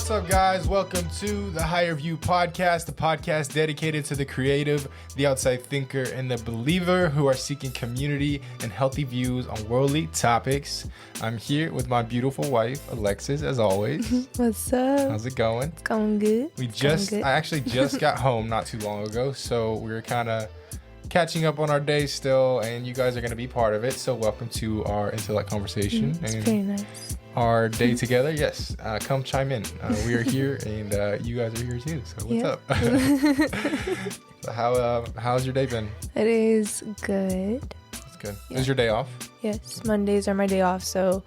What's up, guys? Welcome to the Higher View Podcast, the podcast dedicated to the creative, the outside thinker, and the believer who are seeking community and healthy views on worldly topics. I'm here with my beautiful wife, Alexus, as always. What's up? How's it going? It's going good. I actually just got home not too long ago, so we were kind of catching up on our day still, and you guys are going to be part of it. So welcome to our intellect conversation. It's pretty nice. Our day together. Yes, come chime in. We are here, and you guys are here too. So what's up? So how's your day been? It is good. That's good. Yeah. Is your day off? Yes, Mondays are my day off, so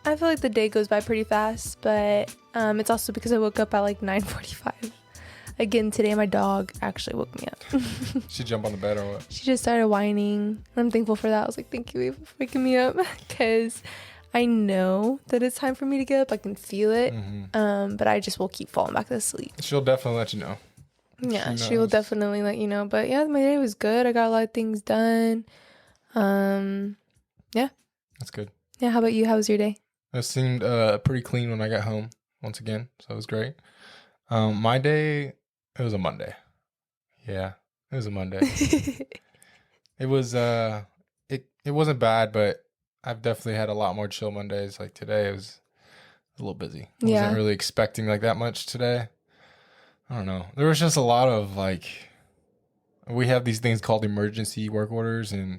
I feel like the day goes by pretty fast. But it's also because I woke up at like 9:45. Again, today my dog actually woke me up. She jumped on the bed or what? She just started whining. I'm thankful for that. I was like, thank you for waking me up, because I know that it's time for me to get up. I can feel it. Mm-hmm. But I just will keep falling back to sleep. She'll definitely let you know. Yeah, she will definitely let you know. But yeah, my day was good. I got a lot of things done. Yeah. That's good. Yeah, how about you? How was your day? It seemed pretty clean when I got home once again. So it was great. My day, it was a Monday. Yeah, it was a Monday. It was, it wasn't bad, but I've definitely had a lot more chill Mondays. Like today, it was a little busy. I wasn't really expecting like that much today. I don't know. There was just a lot of like, we have these things called emergency work orders. And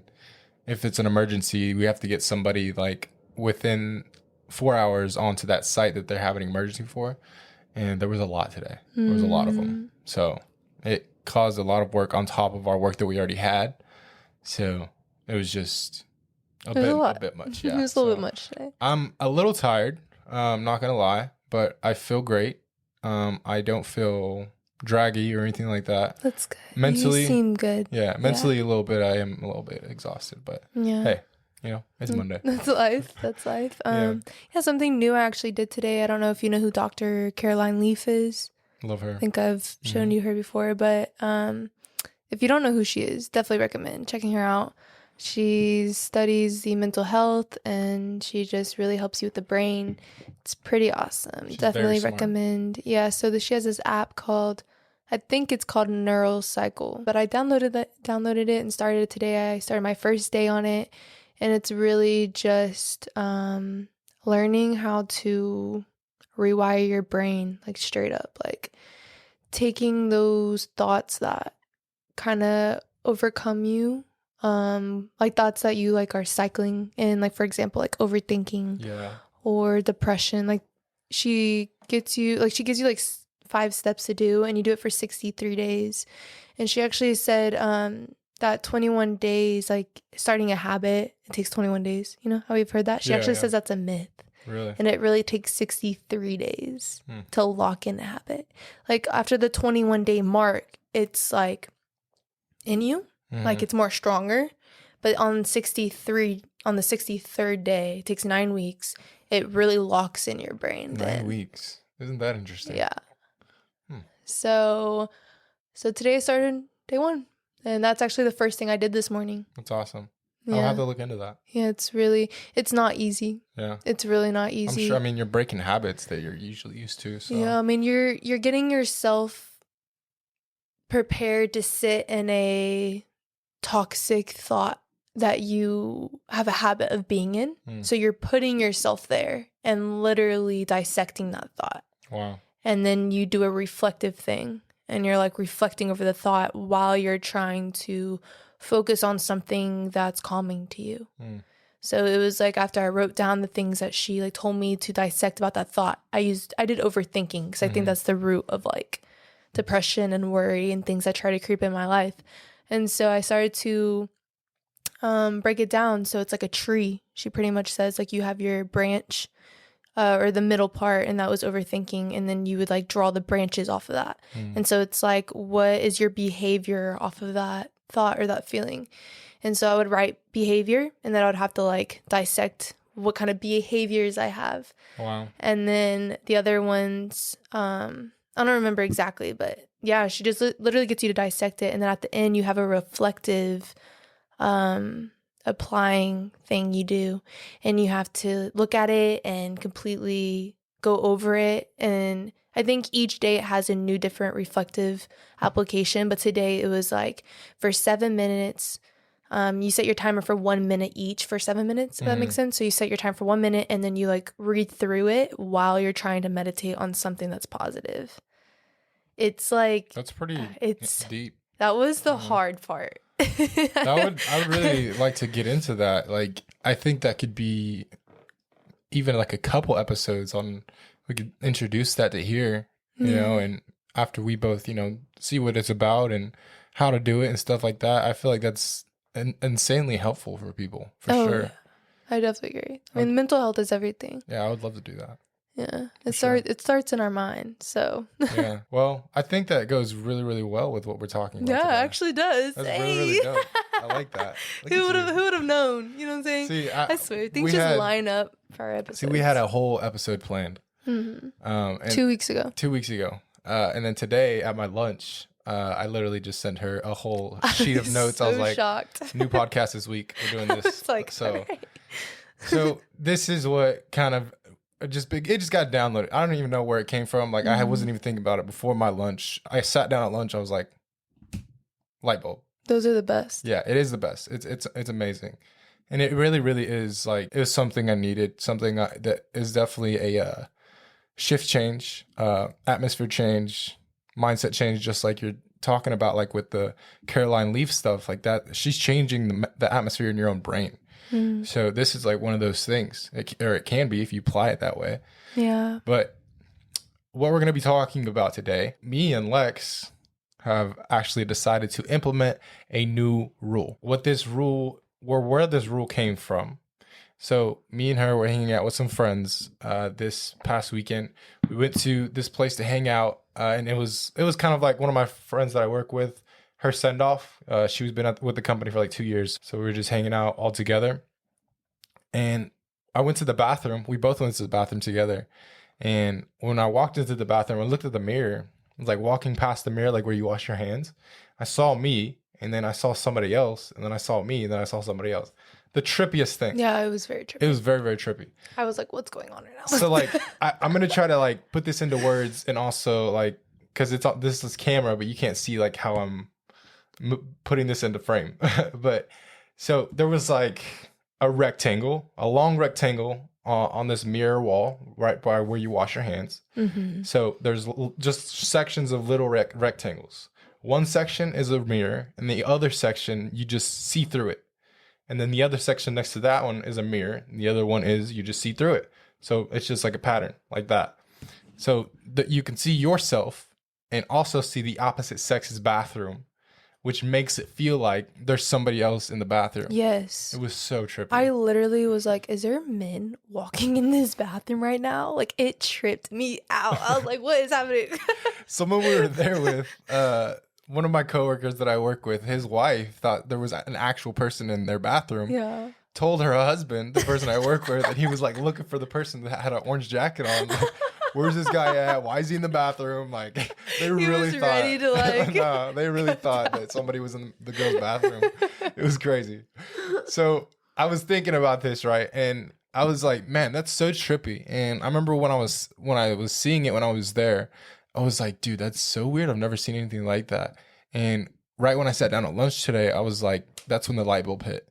if it's an emergency, we have to get somebody like within 4 hours onto that site that they're having an emergency for. And there was a lot today. There was a lot of them. So it caused a lot of work on top of our work that we already had. So it was just a bit much. Yeah. It was a little bit much today. I'm a little tired. I'm not going to lie, but I feel great. I don't feel draggy or anything like that. That's good. Mentally, you seem good. Yeah. Mentally, a little bit. I am a little bit exhausted, but hey. You know, it's Monday. That's life. That's life. Yeah, something new I actually did today. I don't know if you know who Dr. Caroline Leaf is. Love her. I think I've shown you her before, but if you don't know who she is, definitely recommend checking her out. She studies the mental health, and she just really helps you with the brain. It's pretty awesome. She's definitely recommend. Yeah, so she has this app called, I think it's called Neurocycle, but I downloaded it and started it today. I started my first day on it. And it's really just learning how to rewire your brain, like straight up, like taking those thoughts that kind of overcome you, like thoughts that you like are cycling in, like for example, like overthinking or depression. Like she gives you like 5 steps to do, and you do it for 63 days. And she actually said that 21 days, like starting a habit, it takes 21 days. You know how we've heard that? She actually says that's a myth. Really? And it really takes 63 days to lock in a habit. Like after the 21-day mark, it's like in you, like it's more stronger. But on the 63rd day, it takes 9 weeks. It really locks in your brain. 9 weeks. Isn't that interesting? Yeah. So today I started day 1. And that's actually the first thing I did this morning. That's awesome. Yeah. I'll have to look into that. Yeah, it's not easy. Yeah. It's really not easy. I'm sure, you're breaking habits that you're usually used to. So. Yeah, you're getting yourself prepared to sit in a toxic thought that you have a habit of being in. So you're putting yourself there and literally dissecting that thought. Wow. And then you do a reflective thing. And you're like reflecting over the thought while you're trying to focus on something that's calming to you. So it was like after I wrote down the things that she like told me to dissect about that thought, I did overthinking, because I think that's the root of like depression and worry and things that try to creep in my life. And so I started to break it down. So it's like a tree. She pretty much says like you have your branch, or the middle part, and that was overthinking, and then you would like draw the branches off of that. And so it's like, what is your behavior off of that thought or that feeling? And so I would write behavior, and then I would have to like dissect what kind of behaviors I have. Wow. And then the other ones, I don't remember exactly, but yeah, she just literally gets you to dissect it, and then at the end you have a reflective applying thing you do, and you have to look at it and completely go over it. And I think each day it has a new different reflective application. But today it was like for 7 minutes, you set your timer for 1 minute each for 7 minutes, if that makes sense. So you set your time for 1 minute and then you like read through it while you're trying to meditate on something that's positive. It's like, That's pretty deep. That was the hard part. I would really like to get into that. Like, I think that could be even like a couple episodes on, we could introduce that to here, you know, and after we both, you know, see what it's about and how to do it and stuff like that. I feel like that's insanely helpful for people, for sure. Yeah. I definitely agree. I mean, mental health is everything. Yeah, I would love to do that. Yeah, it starts in our mind. So yeah, well, I think that goes really, really well with what we're talking about. Yeah, today. it actually does. That's really, really dope. I like that. Who would have known? You know what I'm saying? See, I swear, things just line up for our episodes. See, we had a whole episode planned. And 2 weeks ago. 2 weeks ago, and then today at my lunch, I literally just sent her a whole sheet of notes. So I was like, shocked. New podcast this week. We're doing this. It's like, so, right. So this is what kind of it just got downloaded. I don't even know where it came from. Like I wasn't even thinking about it before my lunch. I sat down at lunch. I was like, light bulb. Those are the best. Yeah, it is the best. It's amazing, and it really, really is. Like it was something I needed. Something that is definitely a shift change, atmosphere change, mindset change. Just like you're talking about, like with the Caroline Leaf stuff, like that. She's changing the atmosphere in your own brain. So this is like one of those things, or it can be if you apply it that way. Yeah. But what we're going to be talking about today, me and Lex have actually decided to implement a new rule. Where this rule came from. So me and her were hanging out with some friends this past weekend. We went to this place to hang out, and it was kind of like one of my friends that I work with. Her send off. She was been with the company for like 2 years, so we were just hanging out all together. And I went to the bathroom. We both went to the bathroom together. And when I walked into the bathroom, I looked at the mirror. I was like walking past the mirror, like where you wash your hands. I saw me, and then I saw somebody else, and then I saw me, and then I saw somebody else. The trippiest thing. Yeah, it was very trippy. It was very, very trippy. I was like, what's going on right now? So like, I'm gonna try to like put this into words, and also like, because this is camera, but you can't see like how I'm putting this into frame. But so there was like a long rectangle on this mirror wall right by where you wash your hands. So there's just sections of little rectangles. One section is a mirror, and the other section you just see through it. And then the other section next to that one is a mirror, and the other one is you just see through it. So it's just like a pattern like that. So that you can see yourself and also see the opposite sex's bathroom, which makes it feel like there's somebody else in the bathroom. Yes. It was so trippy. I literally was like, is there men walking in this bathroom right now? Like, it tripped me out. I was like, what is happening? Someone we were there with, one of my coworkers that I work with, his wife thought there was an actual person in their bathroom. Yeah. Told her husband, the person I work with, and he was like looking for the person that had an orange jacket on. Like, where's this guy at? Why is he in the bathroom? Like, they really thought. Ready to like. No, they really thought that somebody was in the girl's bathroom. It was crazy. So I was thinking about this, right, and I was like, man, that's so trippy. And I remember when I was seeing it when I was there, I was like, dude, that's so weird. I've never seen anything like that. And right when I sat down at lunch today, I was like, that's when the light bulb hit.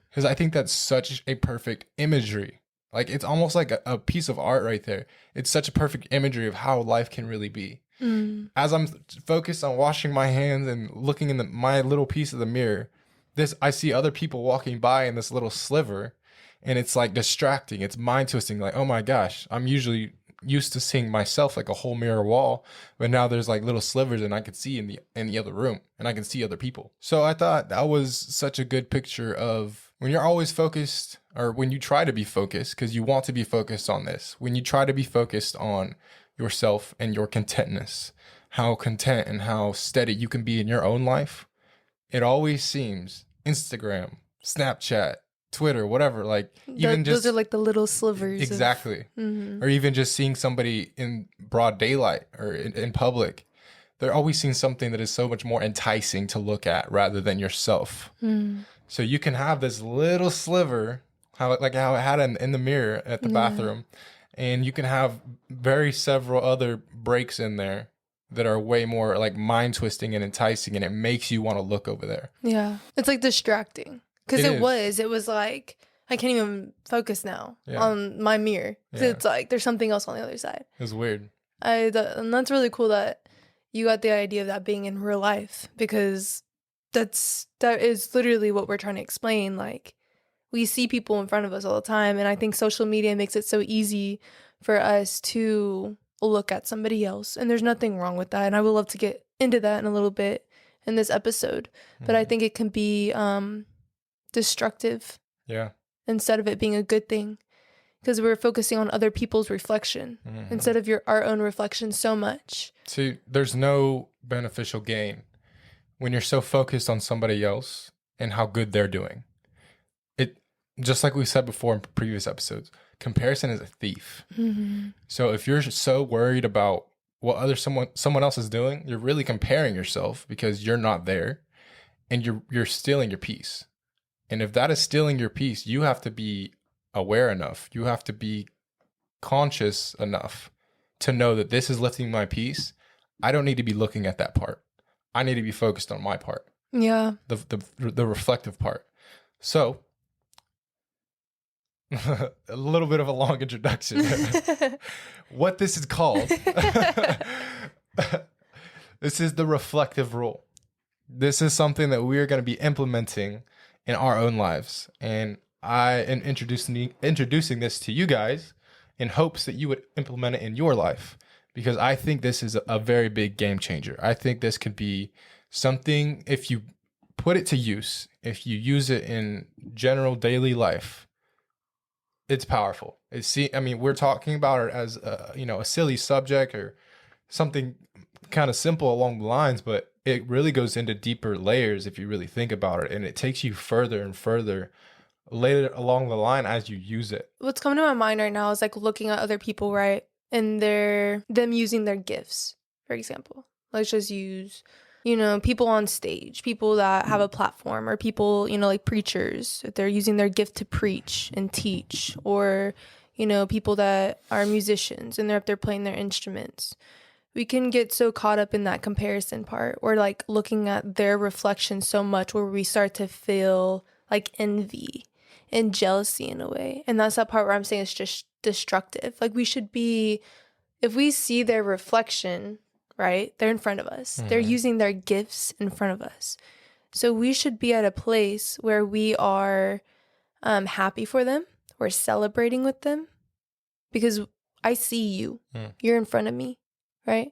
Because I think that's such a perfect imagery. Like, it's almost like a piece of art right there. It's such a perfect imagery of how life can really be. As I'm focused on washing my hands and looking in my little piece of the mirror, I see other people walking by in this little sliver, and it's like distracting. It's mind twisting. Like, oh my gosh, I'm usually used to seeing myself like a whole mirror wall, but now there's like little slivers, and I can see in the other room, and I can see other people. So I thought that was such a good picture of when you're always focused, or when you try to be focused, because you want to be focused on this. When you try to be focused on yourself and your contentness, how content and how steady you can be in your own life, it always seems Instagram, Snapchat, Twitter, whatever, like even those are like the little slivers. Exactly. Or even just seeing somebody in broad daylight or in public, they're always seeing something that is so much more enticing to look at rather than yourself. So you can have this little sliver, how it had in the mirror at the bathroom, And you can have several other breaks in there that are way more like mind twisting and enticing, and it makes you want to look over there. Yeah. It's like distracting. Because it was like, I can't even focus now on my mirror. It's like there's something else on the other side. It was weird. And that's really cool that you got the idea of that being in real life, because that is literally what we're trying to explain. Like, we see people in front of us all the time, and I think social media makes it so easy for us to look at somebody else, and there's nothing wrong with that. And I would love to get into that in a little bit in this episode, but I think it can be destructive. Yeah. Instead of it being a good thing, because we're focusing on other people's reflection instead of our own reflection so much. See, there's no beneficial gain when you're so focused on somebody else and how good they're doing. It, just like we said before in previous episodes, comparison is a thief. So if you're so worried about what someone else is doing, you're really comparing yourself because you're not there, and you're stealing your peace. And if that is stealing your peace, you have to be aware enough. You have to be conscious enough to know that this is lifting my peace. I don't need to be looking at that part. I need to be focused on my part. Yeah. The reflective part. So, a little bit of a long introduction. What this is called. This is the reflective rule. This is something that we are going to be implementing in our own lives. And I am introducing this to you guys in hopes that you would implement it in your life, because I think this is a very big game changer. I think this could be something, if you put it to use, if you use it in general daily life, it's powerful. We're talking about it as a silly subject or something kind of simple along the lines, but it really goes into deeper layers if you really think about it, and it takes you further and further later along the line as you use it. What's coming to my mind right now is like looking at other people, right? And them using their gifts, for example. Let's just use, people on stage, people that have a platform, or people, like preachers, if they're using their gift to preach and teach, or, people that are musicians and they're up there playing their instruments. We can get so caught up in that comparison part, or like looking at their reflection so much where we start to feel like envy and jealousy in a way. And that's that part where I'm saying it's just destructive. Like, we should be, if we see their reflection, right? They're in front of us. They're using their gifts in front of us. So we should be at a place where we are happy for them. We're celebrating with them, because I see you. You're in front of me. Right?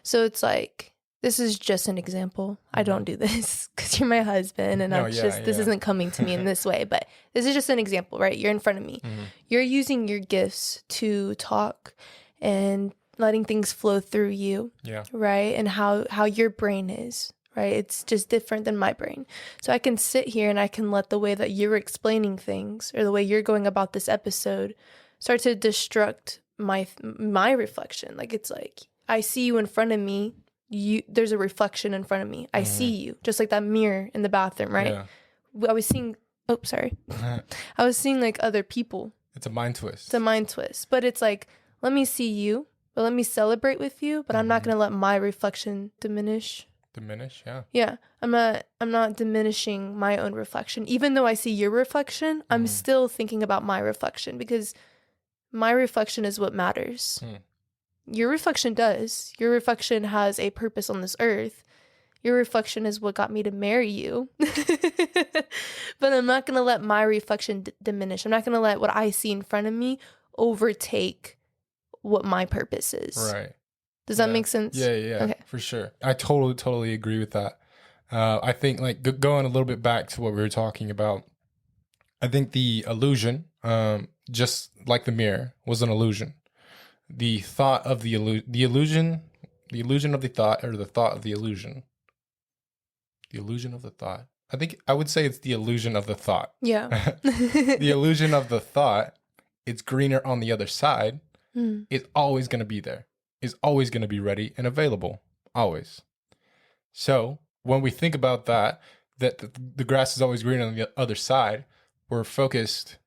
So it's like, this is just an example. I don't do this because you're my husband, and this isn't coming to me in this way, but this is just an example, right? You're in front of me. You're using your gifts to talk and letting things flow through you. Yeah. Right? And how your brain is, right? It's just different than my brain. So I can sit here and I can let the way that you're explaining things, or the way you're going about this episode, start to destruct my reflection. Like, it's like, I see you in front of me. There's a reflection in front of me. I see you, just like that mirror in the bathroom, right? Yeah. I was seeing. Oh, sorry. I was seeing like other people. It's a mind twist. It's a mind twist, but it's like, let me see you, but let me celebrate with you. But I'm not gonna let my reflection diminish. Yeah. Yeah, I'm not diminishing my own reflection. Even though I see your reflection, I'm still thinking about my reflection, because my reflection is what matters. Your reflection does. Your reflection has a purpose on this earth. Your reflection is what got me to marry you. But I'm not going to let my reflection diminish. I'm not going to let what I see in front of me overtake what my purpose is. Right. Does that make sense? Yeah, okay. For sure. I totally agree with that. I think, like, going a little bit back to what we were talking about, I think the illusion, just like the mirror, was an illusion. The thought of the illusion of the thought, or the thought of the illusion. The illusion of the thought. I would say it's the illusion of the thought. Yeah. The illusion of the thought, it's greener on the other side, is always going to be there, is always going to be ready and available, always. So when we think about that the grass is always greener on the other side, we're focused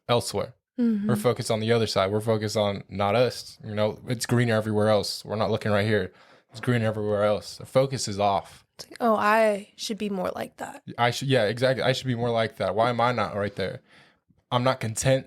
elsewhere. We're focused on the other side. We're focused on not us. You know, it's greener everywhere else. We're not looking right here. It's greener everywhere else. The focus is off. It's like, oh, I should be more like that. Yeah, exactly. I should be more like that. Why am I not right there? I'm not content.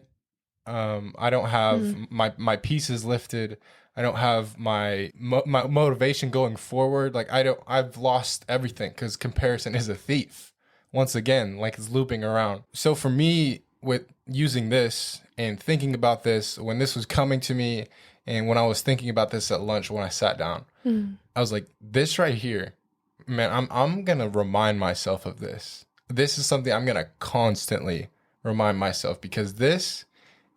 I don't have my pieces lifted. I don't have my motivation going forward. Like I've lost everything because comparison is a thief. Once again, like it's looping around. So for me, with using this and thinking about this, when this was coming to me, and when I was thinking about this at lunch when I sat down, I was like, this right here, man, I'm gonna remind myself of this. This is something I'm gonna constantly remind myself because this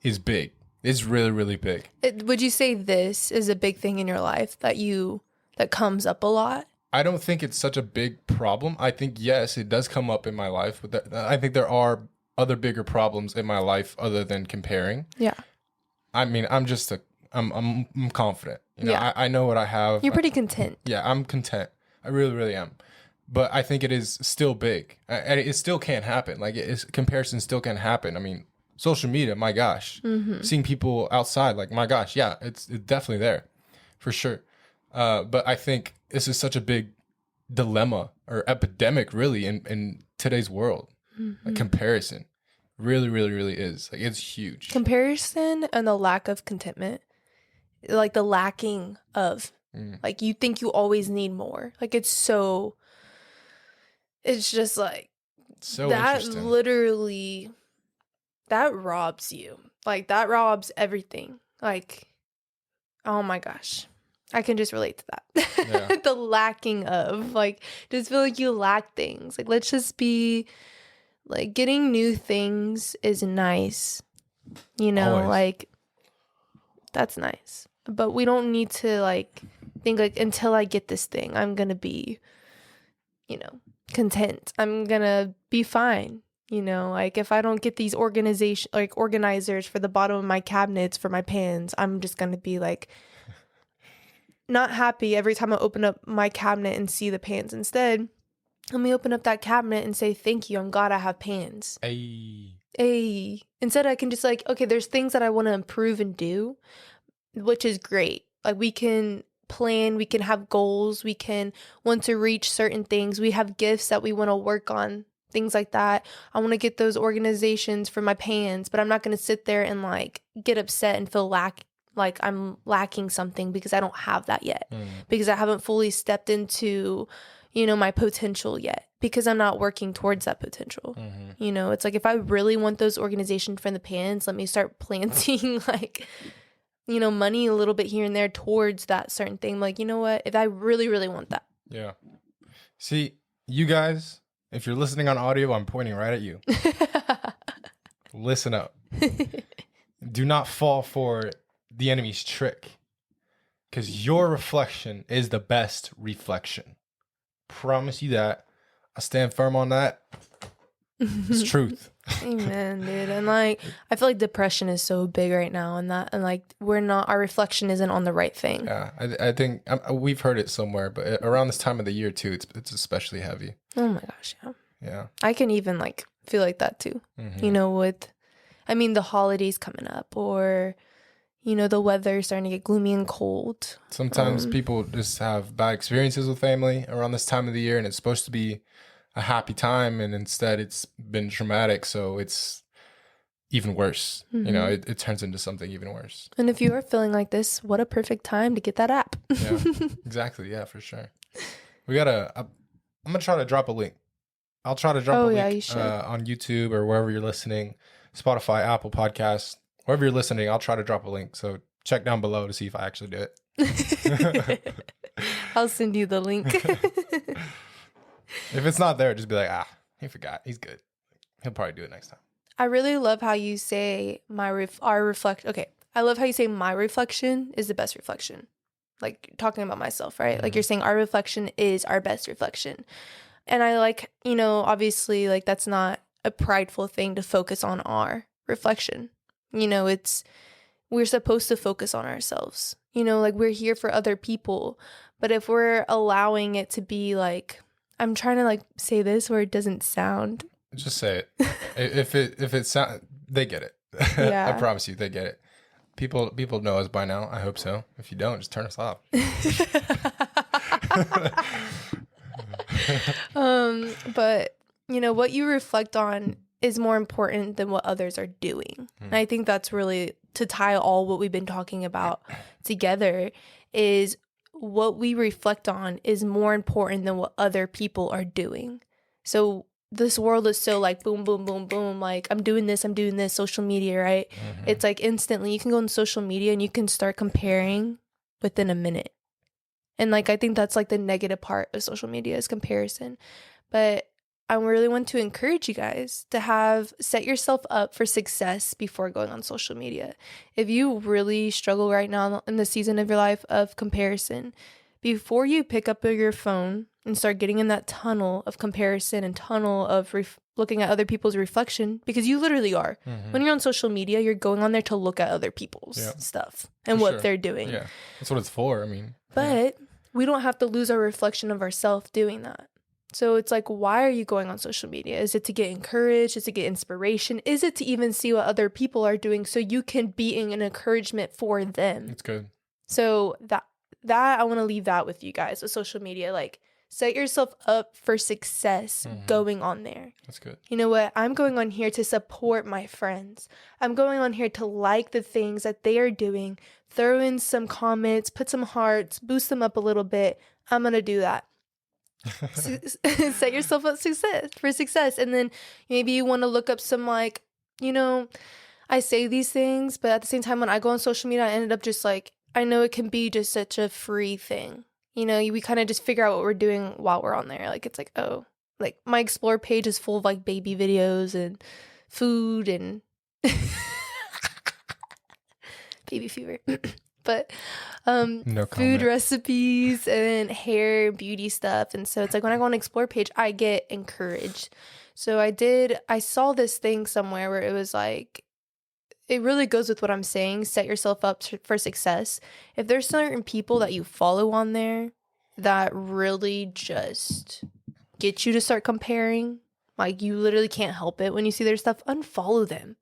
is big. It's really, really big. Would you say this is a big thing in your life that comes up a lot? I don't think it's such a big problem. I think, yes, it does come up in my life, but I think there are other bigger problems in my life other than comparing. Yeah. I mean, I'm confident. You know, Yeah. I know what I have. You're pretty content. Yeah, I'm content. I really, really am. But I think it is still big. And it still can't happen. Like, comparison still can happen. I mean, social media, my gosh. Seeing people outside, like, my gosh, yeah, it's definitely there. For sure. But I think this is such a big dilemma or epidemic, really, in today's world. Like, comparison really, really, really is. Like, it's huge. Comparison and the lack of contentment, like the lacking of, like you think you always need more. Like it's just like So that interesting. literally, that robs you. Like that robs everything. Like, oh my gosh. I can just relate to that. Yeah. The lacking of, like, just feel like you lack things. Like, let's just be, like, getting new things is nice. You know, Always. like, that's nice. But we don't need to, like, think, like, until I get this thing, I'm going to be, you know, content. I'm going to be fine. You know, like, if I don't get these organizers for the bottom of my cabinets for my pans, I'm just going to be, like, not happy every time I open up my cabinet and see the pans. Instead, let me open up that cabinet and say, thank you. I'm glad I have pans. Hey. Instead, I can just like, okay, there's things that I want to improve and do, which is great. Like we can plan, we can have goals, we can want to reach certain things. We have gifts that we want to work on, things like that. I want to get those organizations for my pans, but I'm not going to sit there and like get upset and feel like I'm lacking something because I don't have that yet, because I haven't fully stepped into, you know, my potential yet, because I'm not working towards that potential. You know, it's like, if I really want those organizations from the pans, let me start planting like, you know, money a little bit here and there towards that certain thing. Like, you know what, if I really, really want that. Yeah. See, you guys, if you're listening on audio, I'm pointing right at you. Listen up. Do not fall for the enemy's trick, because your reflection is the best reflection. Promise you that. I stand firm on that. It's truth. Amen, dude. And like, I feel like depression is so big right now, and like our reflection isn't on the right thing. Yeah, I think we've heard it somewhere, but around this time of the year too, it's especially heavy. Oh my gosh, yeah. Yeah. I can even like feel like that too. You know, the holidays coming up, or you know, the weather starting to get gloomy and cold. Sometimes people just have bad experiences with family around this time of the year, and it's supposed to be a happy time, and instead it's been traumatic, so it's even worse. You know, it turns into something even worse. And if you are feeling like this, what a perfect time to get that app. Yeah, exactly. Yeah, for sure. I'm gonna try to drop a link. I'll try to drop a link you should. on YouTube or wherever you're listening, Spotify, Apple Podcasts, wherever you're listening. I'll try to drop a link. So check down below to see if I actually do it. I'll send you the link. If it's not there, just be like, he forgot. He's good. He'll probably do it next time. I really love how you say our reflection. Okay, I love how you say my reflection is the best reflection. Like talking about myself, right? Like you're saying our reflection is our best reflection. And I like, you know, obviously like that's not a prideful thing to focus on our reflection. You know, we're supposed to focus on ourselves. You know, like we're here for other people. But if we're allowing it to be like, I'm trying to like say this where it doesn't sound. Just say it. If it sound, they get it. I Yeah. promise you, they get it. People know us by now. I hope so. If you don't, just turn us off. But what you reflect on is more important than what others are doing. And I think that's really to tie all what we've been talking about together is what we reflect on is more important than what other people are doing. So this world is so like boom, boom, boom, boom. Like I'm doing this, social media, right? It's like instantly you can go on social media and you can start comparing within a minute. And like I think that's like the negative part of social media is comparison. But I really want to encourage you guys to set yourself up for success before going on social media. If you really struggle right now in the season of your life of comparison, before you pick up your phone and start getting in that tunnel of comparison and tunnel of looking at other people's reflection, because you literally are. When you're on social media, you're going on there to look at other people's stuff and what they're doing. Yeah, that's what it's for. I mean, but we don't have to lose our reflection of ourselves doing that. So it's like, why are you going on social media? Is it to get encouraged? Is it to get inspiration? Is it to even see what other people are doing so you can be an encouragement for them? It's good. So that I want to leave that with you guys with social media. Like, set yourself up for success going on there. That's good. You know what? I'm going on here to support my friends. I'm going on here to like the things that they are doing, throw in some comments, put some hearts, boost them up a little bit. I'm going to do that. Set yourself up for success. And then maybe you want to look up some like, I say these things, but at the same time, when I go on social media, I ended up just like, I know it can be just such a free thing. We kind of just figure out what we're doing while we're on there. Like, it's like, oh, like my explore page is full of like baby videos and food and baby fever. But no food recipes and hair beauty stuff. And so it's like when I go on explore page, I get encouraged. So I saw this thing somewhere where it was like, it really goes with what I'm saying. Set yourself up for success. If there's certain people that you follow on there that really just get you to start comparing, like you literally can't help it when you see their stuff, unfollow them.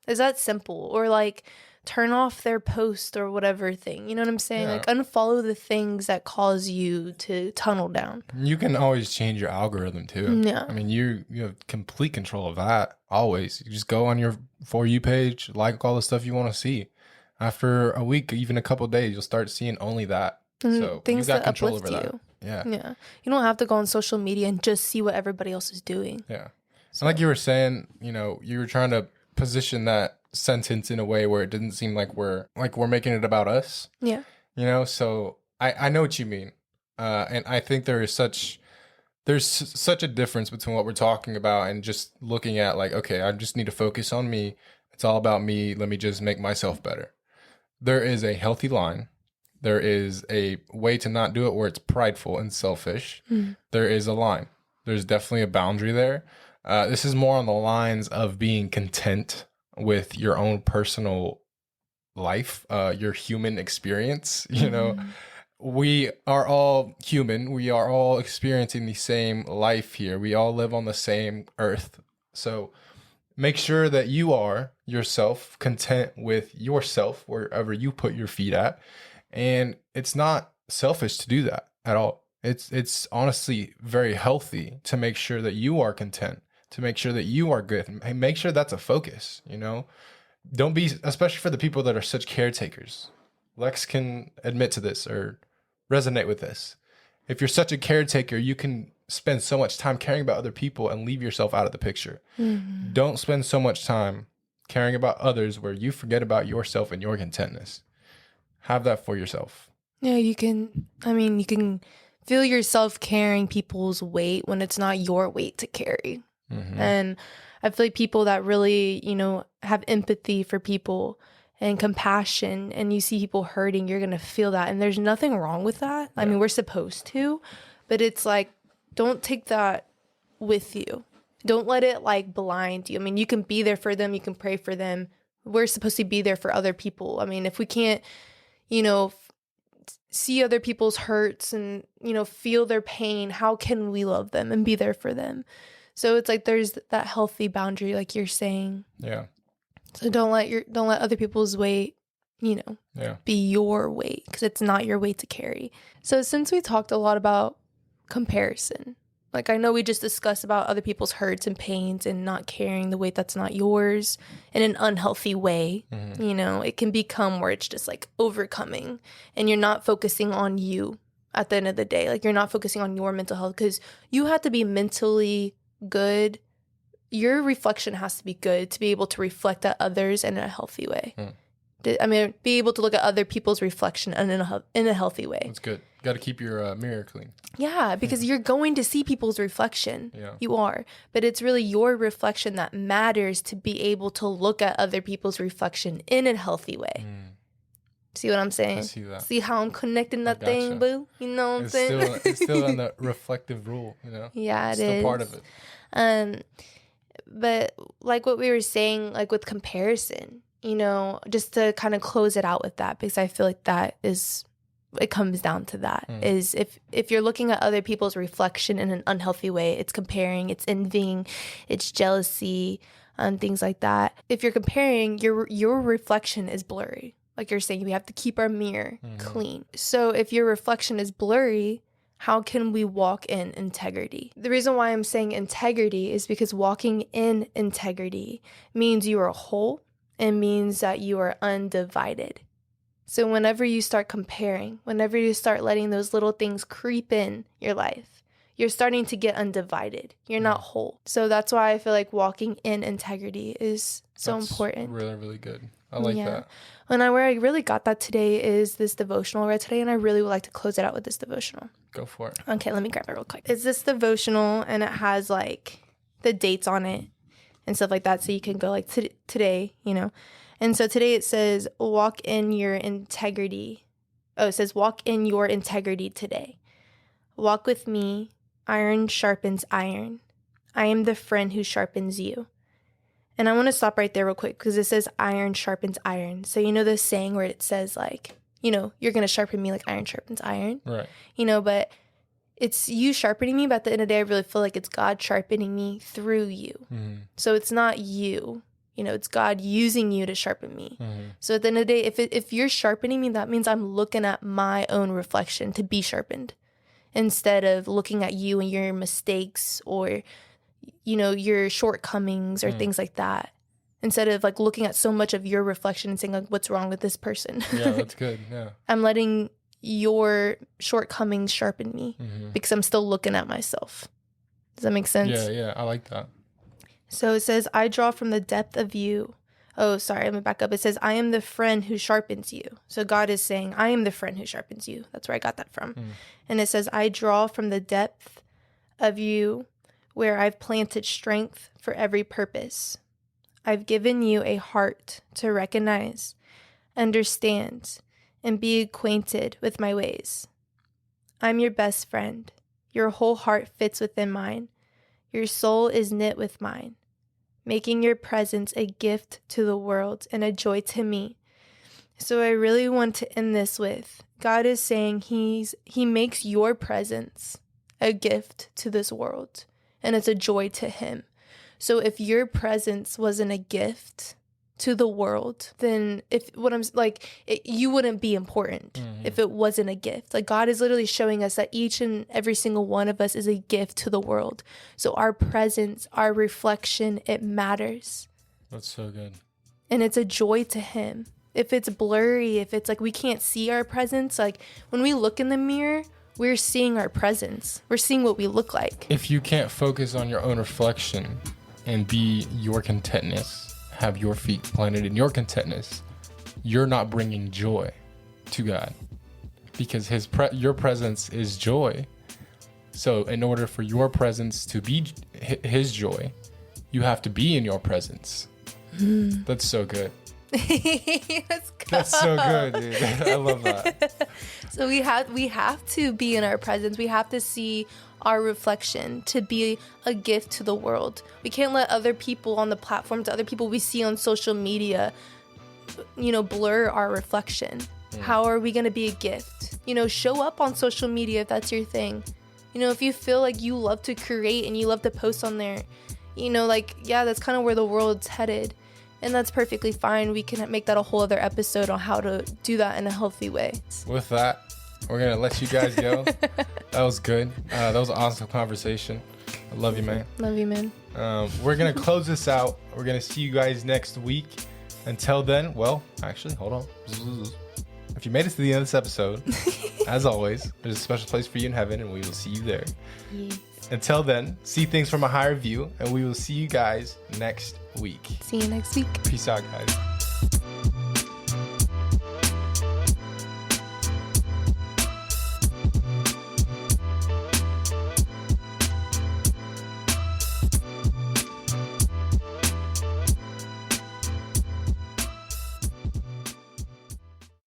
Is that simple? Or like turn off their post or whatever thing. You know what I'm saying? Yeah. Like unfollow the things that cause you to tunnel down. You can always change your algorithm too. Yeah. I mean, you have complete control of that always. You just go on your For You page, like all the stuff you want to see. After a week, even a couple of days, you'll start seeing only that. So things you got that control uplift over that. you. Yeah. You don't have to go on social media and just see what everybody else is doing. Yeah. So like you were saying, you were trying to position that sentence in a way where it didn't seem like we're making it about us. Yeah. So I know what you mean. And I think there's such a difference between what we're talking about and just looking at like, okay, I just need to focus on me. It's all about me. Let me just make myself better. There is a healthy line. There is a way to not do it where it's prideful and selfish. There is a line. There's definitely a boundary there. This is more on the lines of being content with your own personal life, your human experience. We are all human. We are all experiencing the same life here. We all live on the same earth. So make sure that you are yourself content with yourself wherever you put your feet at. And it's not selfish to do that at all. It's honestly very healthy to make sure that you are content, to make sure that you are good, and make sure that's a focus, Don't be, especially for the people that are such caretakers. Lex can admit to this or resonate with this. If you're such a caretaker, you can spend so much time caring about other people and leave yourself out of the picture. Don't spend so much time caring about others where you forget about yourself and your contentness. Have that for yourself. Yeah, you can feel yourself carrying people's weight when it's not your weight to carry. And I feel like people that really, have empathy for people and compassion, and you see people hurting, you're going to feel that. And there's nothing wrong with that. I mean, we're supposed to, but it's like, don't take that with you. Don't let it like blind you. I mean, you can be there for them. You can pray for them. We're supposed to be there for other people. I mean, if we can't, see other people's hurts and, feel their pain, how can we love them and be there for them? So it's like there's that healthy boundary, like you're saying. Yeah. So don't let other people's weight, be your weight, because it's not your weight to carry. So since we talked a lot about comparison, like I know we just discussed about other people's hurts and pains and not carrying the weight that's not yours in an unhealthy way, it can become where it's just like overcoming and you're not focusing on you at the end of the day. Like you're not focusing on your mental health, because you have to be mentally good. Your reflection has to be good to be able to reflect at others in a healthy way. Be able to look at other people's reflection in a healthy way. That's good. Got to keep your mirror clean. Yeah, because you're going to see people's reflection. Yeah. You are. But it's really your reflection that matters to be able to look at other people's reflection in a healthy way. See what I'm saying? I see that. See how I'm connecting that thing, boo? You know what I'm saying? It's still in the reflective rule, Yeah, it is. Still part of it. But like what we were saying, like with comparison, just to kind of close it out with that, because I feel like it comes down to that, is if you're looking at other people's reflection in an unhealthy way, it's comparing, it's envying, it's jealousy, and things like that. If you're comparing, your reflection is blurry. Like you're saying, we have to keep our mirror clean. So if your reflection is blurry, how can we walk in integrity? The reason why I'm saying integrity is because walking in integrity means you are whole and means that you are undivided. So whenever you start comparing, whenever you start letting those little things creep in your life, you're starting to get undivided. You're not whole. So that's why I feel like walking in integrity is so important. Really, really good. I like that. And where I really got that today is this devotional I read today, and I really would like to close it out with this devotional. Go for it. Okay, let me grab it real quick. It's this devotional, and it has like the dates on it and stuff like that, so you can go like today, And so today it says, walk in your integrity. Oh, it says, walk in your integrity today. Walk with me. Iron sharpens iron. I am the friend who sharpens you. And I want to stop right there real quick, because it says iron sharpens iron. So the saying where it says like, you're going to sharpen me like iron sharpens iron. Right. But it's you sharpening me, but at the end of the day, I really feel like it's God sharpening me through you. So it's not you. It's God using you to sharpen me. So at the end of the day, if you're sharpening me, that means I'm looking at my own reflection to be sharpened, instead of looking at you and your mistakes or, your shortcomings or things like that. Instead of like looking at so much of your reflection and saying like, what's wrong with this person? Yeah, that's good. Yeah. I'm letting your shortcomings sharpen me because I'm still looking at myself. Does that make sense? Yeah, I like that. So it says, I draw from the depth of you. Oh, sorry, let me back up. It says, I am the friend who sharpens you. So God is saying, I am the friend who sharpens you. That's where I got that from. And it says, I draw from the depth of you where I've planted strength for every purpose. I've given you a heart to recognize, understand, and be acquainted with my ways. I'm your best friend. Your whole heart fits within mine. Your soul is knit with mine, making your presence a gift to the world and a joy to me. So I really want to end this with, God is saying he makes your presence a gift to this world, and it's a joy to him. So if your presence wasn't a gift to the world, then you wouldn't be important if it wasn't a gift. Like God is literally showing us that each and every single one of us is a gift to the world. So our presence, our reflection, it matters. That's so good. And it's a joy to him. If it's blurry, if it's like we can't see our presence, like when we look in the mirror, we're seeing our presence. We're seeing what we look like. If you can't focus on your own reflection and be your contentness, have your feet planted in your contentness, you're not bringing joy to God, because your presence is joy. So in order for your presence to be his joy, you have to be in your presence. That's so good. That's so good, dude. I love that. So we have to be in our presence. We have to see our reflection to be a gift to the world. We can't let other people on the platforms, other people we see on social media, blur our reflection. How are we going to be a gift? Show up on social media if that's your thing. If you feel like you love to create and you love to post on there, that's kind of where the world's headed. And that's perfectly fine. We can make that a whole other episode on how to do that in a healthy way. With that, we're going to let you guys go. That was good. That was an awesome conversation. I love you, man. Love you, man. We're going to close this out. We're going to see you guys next week. Until then, well, actually, hold on. If you made it to the end of this episode, as always, there's a special place for you in heaven, and we will see you there. Yeah. Until then, see things from a higher view, and we will see you guys next week. See you next week. Peace out, guys.